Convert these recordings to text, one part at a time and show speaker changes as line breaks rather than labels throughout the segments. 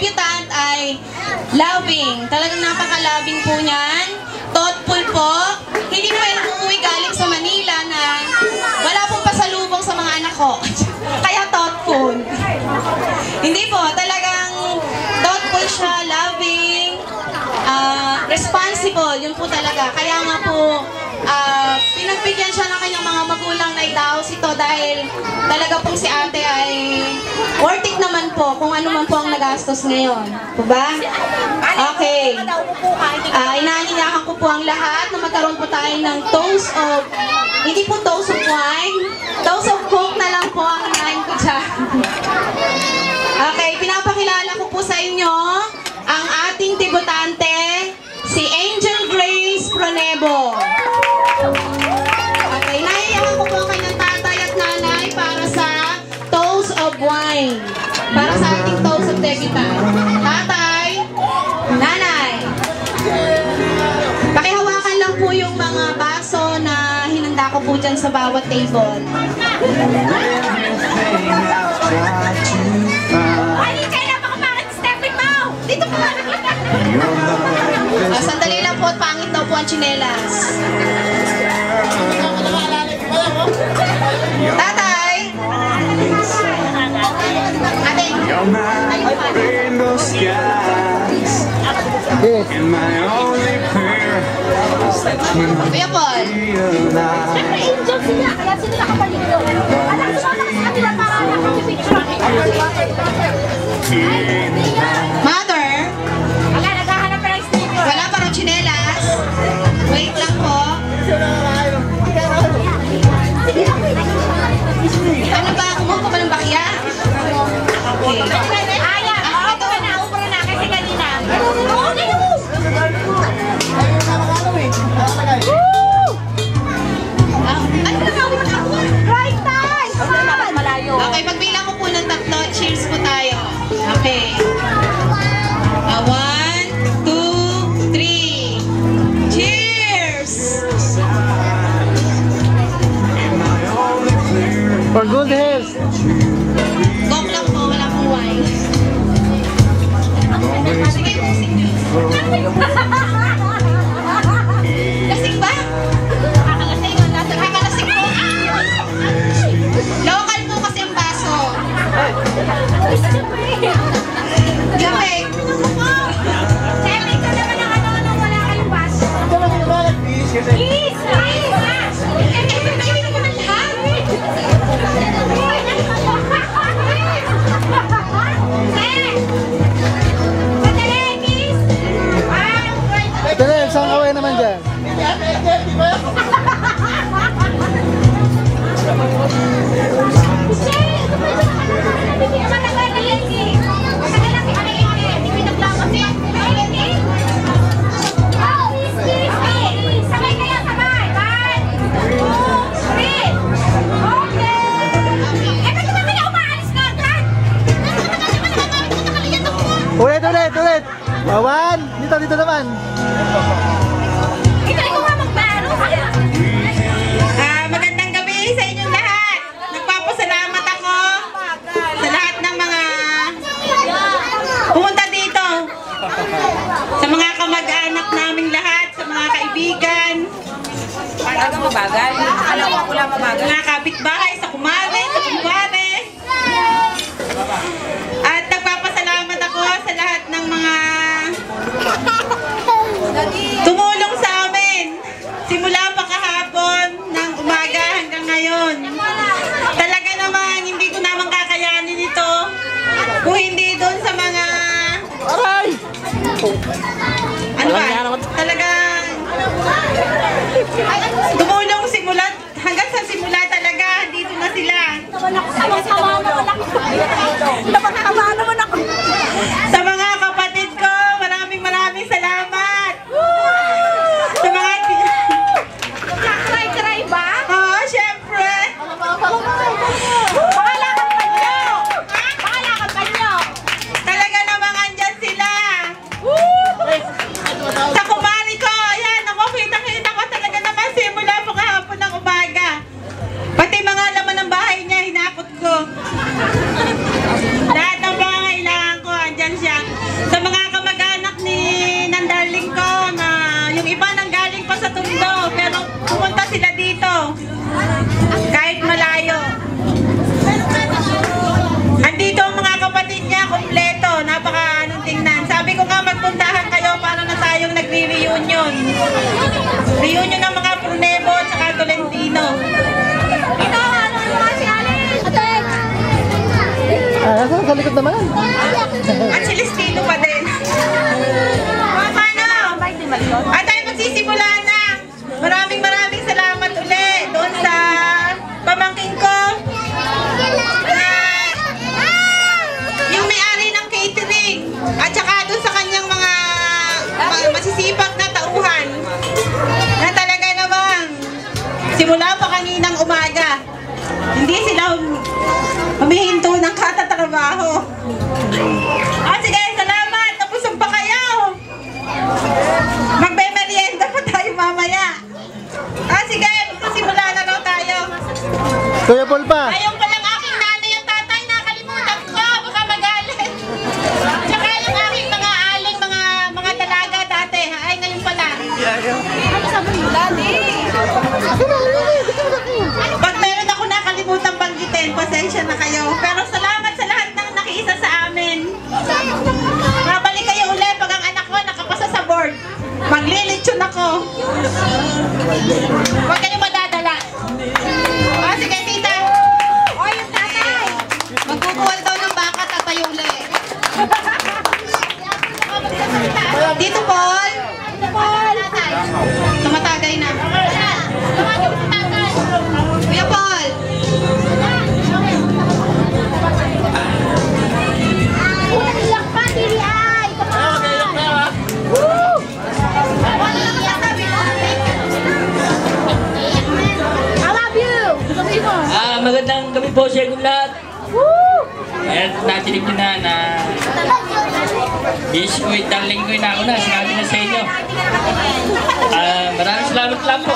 debutant ay loving. Talagang napaka-loving po niyan. Thoughtful po. Hindi po yan uuwi galing sa Manila na wala pong pasalubong sa mga anak ko. Kaya thoughtful. Hindi po, talagang thoughtful siya, loving, responsible, yun po talaga. Kaya nga po, pinagbigyan siya ng kanyang mga magulang na i-house ito dahil talaga pong si ate ay worth it naman po kung ano man po ang nagastos ngayon. Diba? Okay. Inaanyayahan ko po ang lahat na magkaroon po tayo ng toast of, hindi po toast of wine, toast of coke na lang po ang hinahin ko dyan. Okay, pinapakilala ko po sa inyo ang ating debutante, si Angel Grace Pronebo. Okay, naiyahan ko po ang kanyang tatay at nanay para sa toast of wine. Para sa ating toast of debutant. Tatay, nanay. Pakihawakan lang po yung mga baso na hinanda ko po dyan sa bawat table. Dito po. Sandali lang po at pangit daw po ang tsinelas. Tatay! Ate! Kuya Paul!
Siyempre, angel sila. Kaya sila nakapalig doon. Alam ko ba sa kanila para nakapipicture?
Mother!
Wala, naghahanap pa ng sticker.
Wala pa rin tsinelas. Wait lang po. Ano ba? Kumuha pa ba ng bakya? Okay.
Ayan, ubra na kasi kanina.
Ano na ako mag-ako?
Right time! Malayo.
Okay, pagbilang ko po ng tatlo, cheers po tayo. Okay. 1, 2, 3. Cheers!
For good health.
Coke lang po, wala pong wine. Sige, kusing nyo. Lasing ba? Kakalasing. Kakalasing po. Local po kasi ang baso. Gamay.
Siyempre, ito naman ang ano wala kayong baso. Please!
Ito na, isang away naman dyan. Ulit. Bawan, dito naman.
Magandang gabi sa inyong lahat. Nagpapasalamat ako sa lahat ng mga pumunta dito. Sa mga kamag-anak naming lahat, sa mga kaibigan.
Alam mo bagal? Alam mo lang mabagal?
Mga kapitbahay, sa kumare, sa kumpare. At nagpapasalamat ako sa lahat ng mga tumulong sa amin. Simula pa kahapon ng umaga hanggang ngayon. Talaga naman, hindi ko naman kakayanin ito. Kung hindi doon sa mga...
Aray!
Ano ba? Talagang... tumulong simula, hanggang sa simula talaga, dito na sila. Sa mga kapatid ko, maraming salamat. Sa mga...
Cry ba?
Oo, syempre.
Pakalakan pa nyo! Talaga namang andyan sila!
Sa kumari ko, ayan, ako, kita ko talaga naman simula po kahapon ng umaga. Pati mga laman ng bahay niya, hinakot ko.
napaka anong tingnan. Sabi ko nga magpuntahan kayo para na tayong nagre-reunion. Reunion ng mga Prunebo at saka Tolentino.
Ito, ano naman si Alice?
Nasa sa likod naman.
At si Listino pa din. Paano? At tayo magsisimula na. Maraming salamat uli doon sa pamangkin ko. Yung may-ari ng catering. At saka doon sa kanyang mga masisipag na tauhan. Na talaga namang simula pa kaninang umaga. Hindi sila humihinto ng katatrabaho. Sige, salamat. Tapos pa kayo. Magbe-merienda pa tayo mamaya. Sige, magsisimula na daw tayo.
Kuya Paul pa.
Ayun pa lang aking nanay at tatay. Nakalimutan ko. Baka magalit. Tsaka yung aking mga aling, mga dalaga dati. Ay, ngayon pala.
Ano sabi mo, Daddy?
Pag meron ako nakalimutan banggitin, pasensya na kayo. Pero salamat sa lahat ng nakiisa sa amin. Mabalik kayo uli pag ang anak ko nakapasa sa board. Maglilitsyon ako. Huwag kayo madadala. Sige, tita.
O, yung tatay.
Magkukuwal daw ng baka, tatay uli. Dito, Paul.
Paul.
Tumatagay na. Kuya Paul.
Iyak pa, Tiri ay. Come on. Woo! I love you. Sabi mo.
Magandang gabi po sa inyong lahat.
Woo!
Ayan, natinig nyo na biskuit, darling ko na ako na, sinabi na sa inyo. Maraming salamat lang po.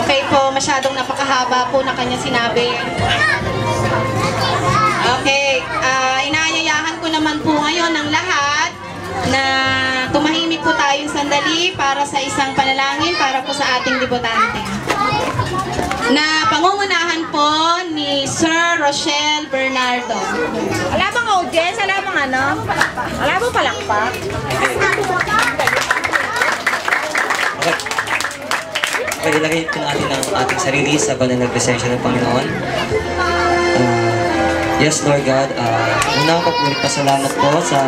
Okay po, masyadong napakahaba po na kanya sinabi. Okay, inaanyayahan ko naman po ngayon ng lahat na tumahimik po tayong sandali para sa isang panalangin para po sa ating debutante. Na pangungunahan po ni Sir Rochelle Bernardo.
Wala bang audience? Wala bang ano? Wala bang palakpak?
Okay, ilagay po natin ang ating sarili sa banal na presensya ng Panginoon. Yes, Lord God, una ko po pasalamat po sa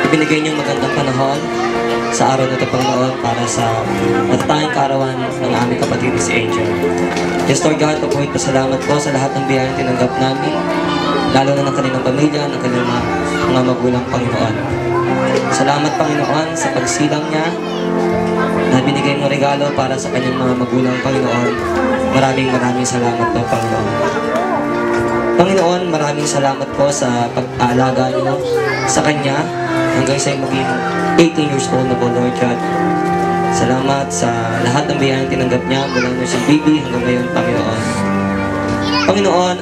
ibinigay niyong magandang panahon sa araw na ito, Panginoon, para sa matatanging kaarawan ng aming kapatid si Angel. Yes, Lord God, po pasalamat po sa lahat ng biyayang tinanggap namin, lalo na ng kanilang pamilya, ng kanilang mga magulang, Panginoon. Salamat, Panginoon, sa pagsilang niya na binigay mo regalo para sa kanyang mga magulang, Panginoon. Maraming salamat po, Panginoon. Panginoon, maraming salamat po sa pag-aalaga niyo sa kanya hanggang sa'yo maging 18 years old na po, Lord God. Salamat sa lahat ng biyayang tinanggap niya mula nung siyang baby hanggang ngayon, Panginoon. Panginoon,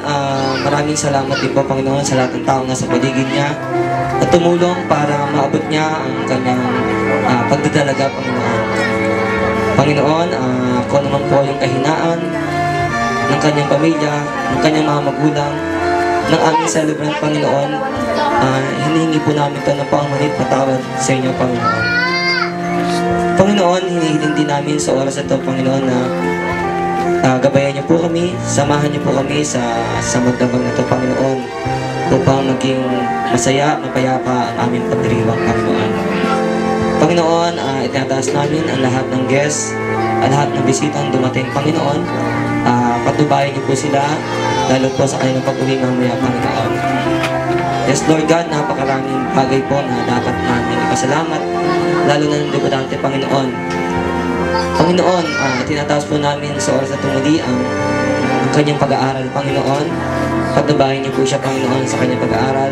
maraming salamat din po, Panginoon, sa lahat ng tao na sa paligid niya at tumulong para maabot niya ang kanyang pagdadalaga, Panginoon. Panginoon, ako naman po yung kahinaan ng kanyang pamilya, ng kanyang mga magulang, ng aming celebrant, Panginoon. Hinihingi po namin ito ng pangamanit patawad sa inyo, Panginoon. Panginoon, hinihiling din namin sa oras ito, Panginoon, na gabayan niyo po kami, samahan niyo po kami sa magdamag na ito, Panginoon, upang maging masaya, mapayapa ang aming pagdiriwang, Panginoon. Panginoon, itinataas namin ang lahat ng guests, ang lahat ng bisitang dumating, Panginoon. Patubayan niyo po sila, lalo po sa kanilang pag-uwi mamaya, Panginoon. Yes, Lord God, napakaraming bagay po na dapat namin ipasalamat, lalo na ng debutante, Panginoon. Panginoon, tinataas po namin sa oras na tumuli ang kanyang pag-aaral, Panginoon. Patubayan niyo po siya, Panginoon, sa kanyang pag-aaral,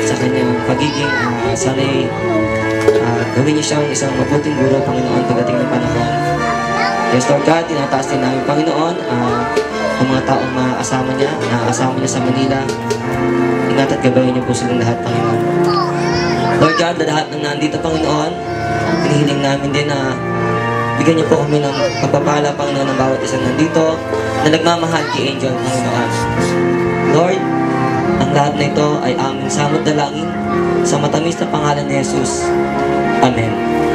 sa kanyang pagiging sanay. Gawin niyo siyang isang mabuting guro, Panginoon, pagdating ng panahon. Yes, Lord God, tinataas din namin, Panginoon, ang mga taong maasama niya sa Manila. Ingat at gabayan niyo po silang lahat, Panginoon. Lord God, lahat ng nandito, Panginoon, hinihiling namin din na bigyan niyo po kami ng pagpapala, Panginoon, ng bawat isang nandito na nagmamahal kay Angel, Panginoon. Lord, ang Ang lahat na ito ay aming samot dalangin sa matamis na pangalan ni Jesus. Amen.